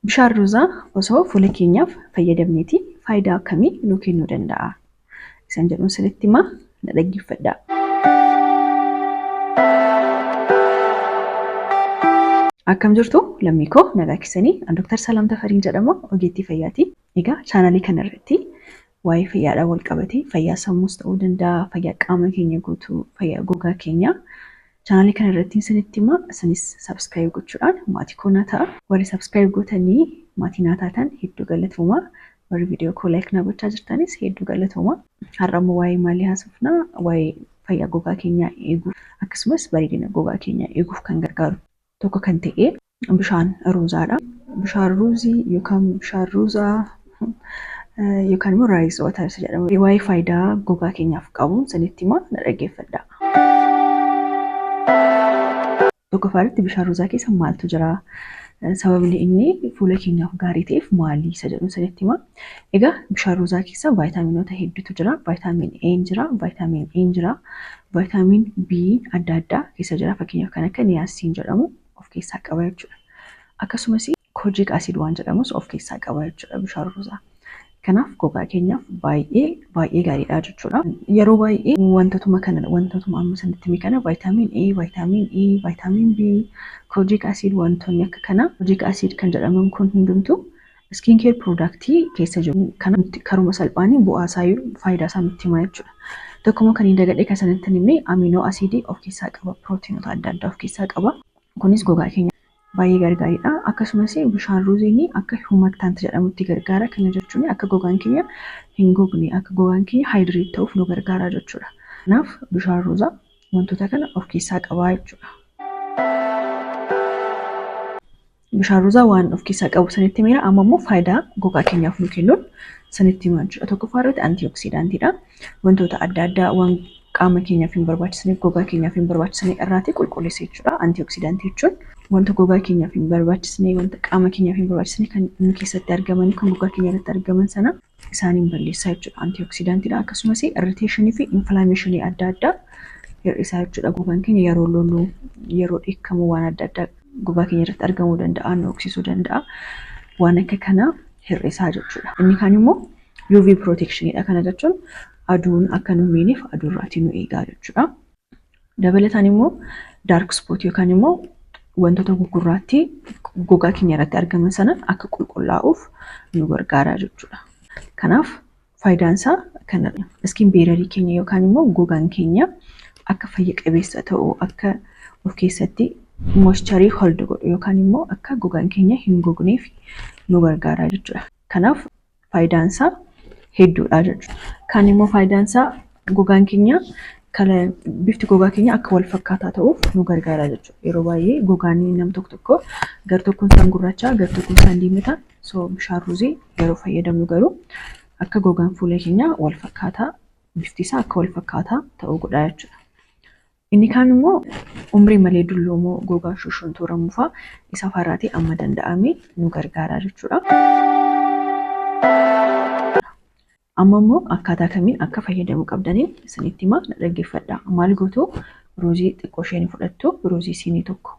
Bishaan ruuzaa osoo fuula keenyaaf fayyadamneeti faayidaa akkamii nuu kennuu danda'a? Isaan jedhuun sirriitti himaa na dhaggeeffadhaa. Akkam jirtu lammii koo nagaa keessanii Dr. Salaam Tafariin jedhama ogeettii fayyaati. Egaa chaanalii kana irratti waa'ee fayyaadhaan wal qabatee fayyaa sammuus ta'uu danda'a, fayyaa qaama keenya guutuu, fayyaa gogaa keenyaa chaanalii kana irratti isinitti himaa. Isinis subscribe gochuudhaan maatii koo naa ta'a. Warri subscribe gootanii maatii naa taatan hedduu galatoomaa. Warri viidiyoo koo like naa gochaa jirtanis hedduu galatoomaa. Har'a immoo waa'ee maalii haasofnaa? Waa'ee fayyaa gogaa keenyaa eeguuf akkasumas bareedina gogaa keenyaa eeguuf kan gargaaru tokko kan ta'e bishaan ruuzaadha. Bishaan ruuzii yookaan bishaan ruuzaa yookaan immoo raayis watar jedhama. Waa'ee faayidaa gogaa keenyaaf qabu isinitti himaa na dhaggeeffadhaa. Tokkoffaatti bishaan ruuzaa keessa maaltu jira? Sababni inni fuula keenyaaf gaarii ta'eef maali isa jedhu isinitti himaa. Egaa bishaan ruuzaa keessa vaayitaaminoota hedduutu jira. Vaayitaamiin A jira, vaayitaamiin E jira, vaayitaamiin B adda addaa keessa jira. Fakkeenyaaf kan akka niyaasiin jedhamu of keessaa qaba jechuudha. Akkasumas kojiik asiid waan jedhamus of keessaa qaba jechuudha bishaan ruuzaa. Kanaaf gogaa keenyaaf baay'ee gaariidha jechuudha. Yeroo baay'ee wantootuma amma sanitti hime kana vaayitaamiin A, vaayitaamiin E, vaayitaamiin B, kojiik asiid wantoonni akka kana. Kojiik asiid kan jedhaman kun hundumtuu skin care productii keessa jiru. Kana karuma salphaanii bu'aasaa faayidaa isaa nutti hima jechuudha. Tokkuma kan hin dagadhee kan sanatti himne aminoo asiidii of keessaa qaba, pirootiinota adda addaa of keessaa qaba. Kunis gogaa keenya baay'ee gaariidha. Akkasumas bishaan ruuziin akka humektaanti jedhamutti gargaara. Kana jechuun akka gogaan keenya hin gogne, akka gogaan keenya haayidireet ta'uuf nu gargaara jechuudha. Kanaaf bishaan ruuzaa wantoota kana of keessaa qaba jechuudha. Bishaan ruuzaa waan of keessaa qabu sanitti himeera. Amma immoo faayidaa gogaa keenyaaf nu kennuun sanitti himaa jechuudha. Tokkoffaa irratti antiioksidaantiidha. Wantoota adda addaa waan qaama keenyaaf hin barbaachisne, gogaa keenyaaf hin barbaachisne irraatii qulqulleessa jechuudha. Antiioksidaantii jechuun wanta gogaa keenyaaf hin barbaachisne, wanta qaama keenyaaf hin barbaachisne kan nu keessatti argaman, kan gogaa keenya irratti argaman sana isaaniin balleessaa jechuudha. Antiioksidaantiidha. Akkasumas irriteeshinii fi infilaameeshinii adda addaa hir'isaa jechuudha. Gogaan keenya yeroo loluu, yeroo dheekkamu waan adda addaa gogaa keenya irratti argamuu danda'a, nu hoksisuu danda'a. Waan akka kanaa hir'isaa jechuudha. Inni kaan immoo UV protectionidha. Kana jechuun aduun akka nu miineef aduurraatii nu eegaa jechuudha. Dabalataan immoo dark spot yookaan immoo wantoota gugurraattii gogaa keenya irratti argaman sana akka qulqullaa'uuf nu gargaara jechuudha. Kanaaf faayidaan isaa kanadha. Skin beerarii keenya yookaan immoo gogaan keenya akka fayya qabeessa ta'u, akka of keessatti moisturii hold godhu yookaan immoo akka gogaan keenya hin gogneef nu gargaara jechuudha. Kanaaf faayidaan isaa hedduudha jechuudha. Kan immoo faayidaan isaa gogaan keenya bifti gogaa keenya akka wal fakkaataa ta'uuf nu gargaara jechuudha. Yeroo baay'ee gogaan nam tokko gar tokkoon isaan gurraacha, gar tokkoon isaan diimata. So bishaan ruuzii yeroo fayyadamnu garuu akka gogaan fuula keenyaa wal fakkaataa, bifti isaa akka wal fakkaataa ta'uu godha jechuudha. Inni kaan immoo umrii malee dulloomoo gogaa shushuntuuramuu fa'aa isa faraatii amma danda'ame nu gargaara jechuudha. Amma immoo akkaataa kamiin akka fayyadamuu qabdaniin isinitti himaa na dhaggeeffadhaa. Maal gootu? Ruuzii xiqqoo ishee ni fudhattu. Ruuzii siinii tokko.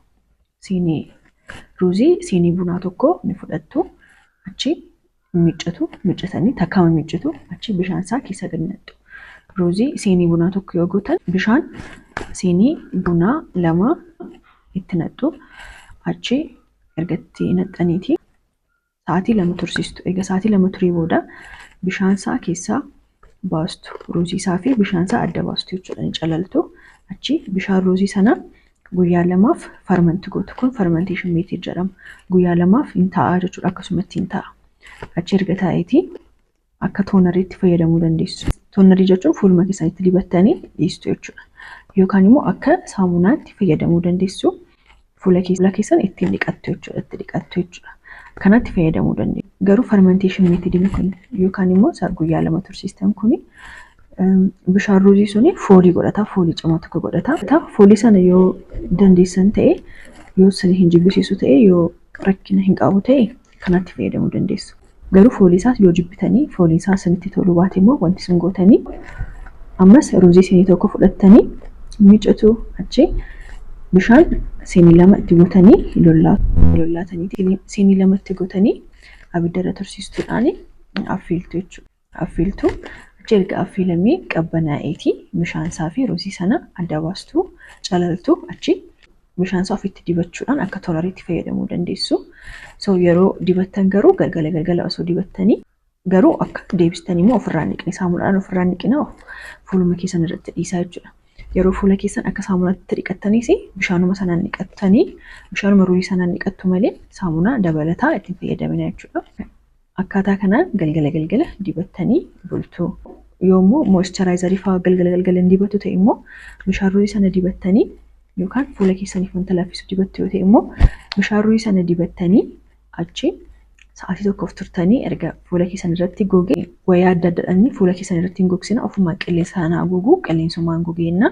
Ruuzii siinii bunaa tokko ni fudhattu. Achi miccatanii takkaama miccitu. Achi bishaan isaa keessa gad naqxu. Ruuzii siinii bunaa tokko yoo gootan bishaan siinii bunaa 2 itti naqxu. Achi erga itti naqxaniiti sa'aatii 2 tursiistu. Egaa sa'aatii 2 turii booda bishaan isaa keessaa baastu. Ruuzii isaa fi bishaan isaa adda baastu jechuudha. Ni calaltu. Achi bishaan ruuzii sana guyyaa 2 ferment gootu. Kun fermentation method jedhama. Guyyaa 2 hin taa'aa jechuudha. Akkasumatti hin taa'a. Achi erga taa'eeti akka toonariitti fayyadamuu dandeessu. Toonarii jechuun fuuluma keessanitti dibattanii dhiistu jechuudha. Yookaan immoo akka saamunaatti fayyadamuu dandeessu. Fuula keessan ittiin dhiqattu jechuudha. Itti dhiqattu jechuudha. Kanatti fayyadamuu dandeessu. Garuu fermentation method kun yookaan immoo guyyaa 2 tursiistan kun bishaan ruuzii suni foolii godhata, foolii cimaa tokko godhata. Foolii sana yoo dandeessan ta'e, yoo isin hin jibbisiisu ta'e, yoo rakkina hin qabu ta'e kanatti fayyadamuu dandeessu. Garuu foolii isaas yoo jibbitanii, foolii isaa isinitti tolu baate immoo wanti isin gootanii ammas ruuzii isinii tokko fudhattanii miccatu. Achi bishaan seenii lama itti gootanii lollaatanii seenii lama itti gootanii abidda irra tursiistuudhaan affeeltu jechuudha. Affeeltu achi erga affeelamee qabbanaa'eeti bishaan isaa fi ruuzii sana adda baastu calaltu achi bishaan isaa ofitti dibachuudhaan akka tolariitti fayyadamuu dandeessu. So yeroo dibattan garuu galgala osoo dibattanii garuu akka deebistanii immoo ofirraa dhiqni saamunaadhaan ofirraa dhiqina fuuluma keessan irratti dhiisaa jechuudha. Yeroo fuula keessan akka saamunaatti dhiqattaniis bishaanuma sanaan dhiqattanii bishaanuma ruuzii sanaan dhiqattu malee saamunaa dabalataa ittiin fayyadamina jechuudha. Akkaataa kanaan galgala dibattanii bultu. Yoommoo moischuraayizarii fa'aa galgala dibatu ta'e immoo bishaan ruuzii sana dibattanii yookaan fuula keessaniif wanta laffisu dibattu yoo ta'e immoo bishaan ruuzii sana dibattanii achi sa'aatii tokkoof turtanii erga fuula keessan irratti goge wayyaa adda addaadhaan fuula keessan irratti hin gogsina ofumaan qilleensa sana haguugu qilleensumaan gogeenna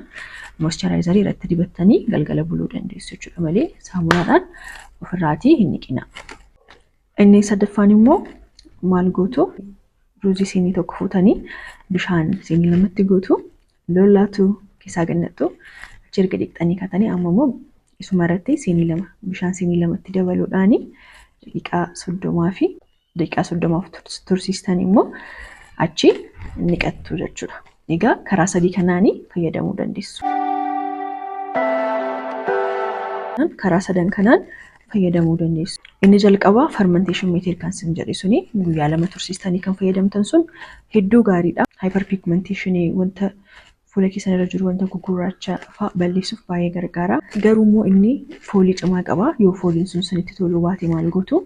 moischuraayizarii irratti dibattanii galgala buluu dandeessu jechuudha malee saamunaadhaan ofirraatii hin dhiqina. Inni sadaffaan immoo maal gootu ruuzii seenii tokko fuutanii bishaan seenii lamatti gootu lollaatu keessaa gannattu achi erga dhiqxanii kaatanii amma immoo isuma irratti bishaan seenii lamatti dabaluudhaan daqiiqaa 30 tursiistan immoo achi niqattu jechuudha. Egaa karaa sadii kanaanii fayyadamuu dandeessu. Karaa sadan kanaan fayyadamuu dandeessu. Inni jalqabaa fermentation method kan sin jedhe suni guyyaa 2 tursiistanii kan fayyadamtan sun hedduu gaariidha. Hyperpigmentation wanta fuula keessan irra jiru wanta gugurraacha fa'aa balleessuuf baay'ee gargaara. Garuu immoo inni foolii cimaa qaba. Yoo fooliin sun sinitti toluu baate maal gootu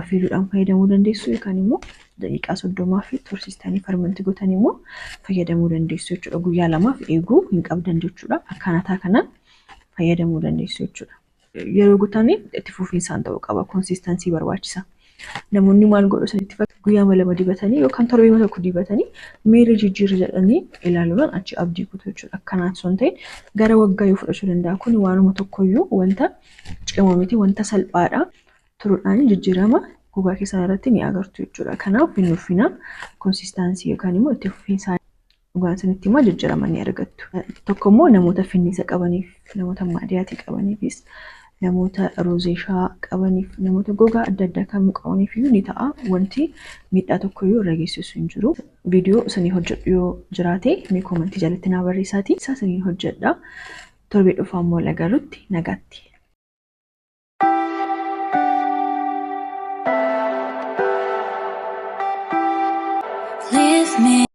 affeeluudhaan fayyadamuu dandeessu yookaan immoo daqiiqaa 30 fi tursiistanii fermentii gootanii immoo fayyadamuu dandeessu jechuudha. Guyyaa 2 eeguu hin qabdan jechuudha. Akkaataa kanaan fayyadamuu dandeessu jechuudha. Yeroo gootanii itti fufiinsaan ta'uu qaba. Konsistansii barbaachisa. Namoonni maal godhu sanitti guyyaa 2 dibatanii yookaan torbee tokko dibatanii meeshaa jijjiirra jedhanii ilaaluudhaan achi abdii kutu jechuudha. Akkanaan sun ta'e gara waggaa yoo fudhachuu danda'a. Kun waanuma tokkoyyuu wanta cimaa miti wanta salphaadha. Turuudhaan jijjiirama gogaa keessan irratti ni agartu jechuudha. Kanaaf hin ulfina konsistansii yookaan immoo itti fufiinsaan dhugaan sanitti immoo jijjiirama ni argattu. Tokko immoo namoota finnisa qabaniif, namoota maadiyaatii qabaniifis namoota rozeeshaa qabaniif namoota gogaa adda addaa kan qabaniif ni ta'a. Wanti miidhaa tokkoyyuu irra geessisu hin jiru. Viidiyoo isinii hojjedhu yoo jiraate mee koomentii jalatti naa barreessaatii isa isinii hojjedha. Torbee dhufu ammoo nagaatti.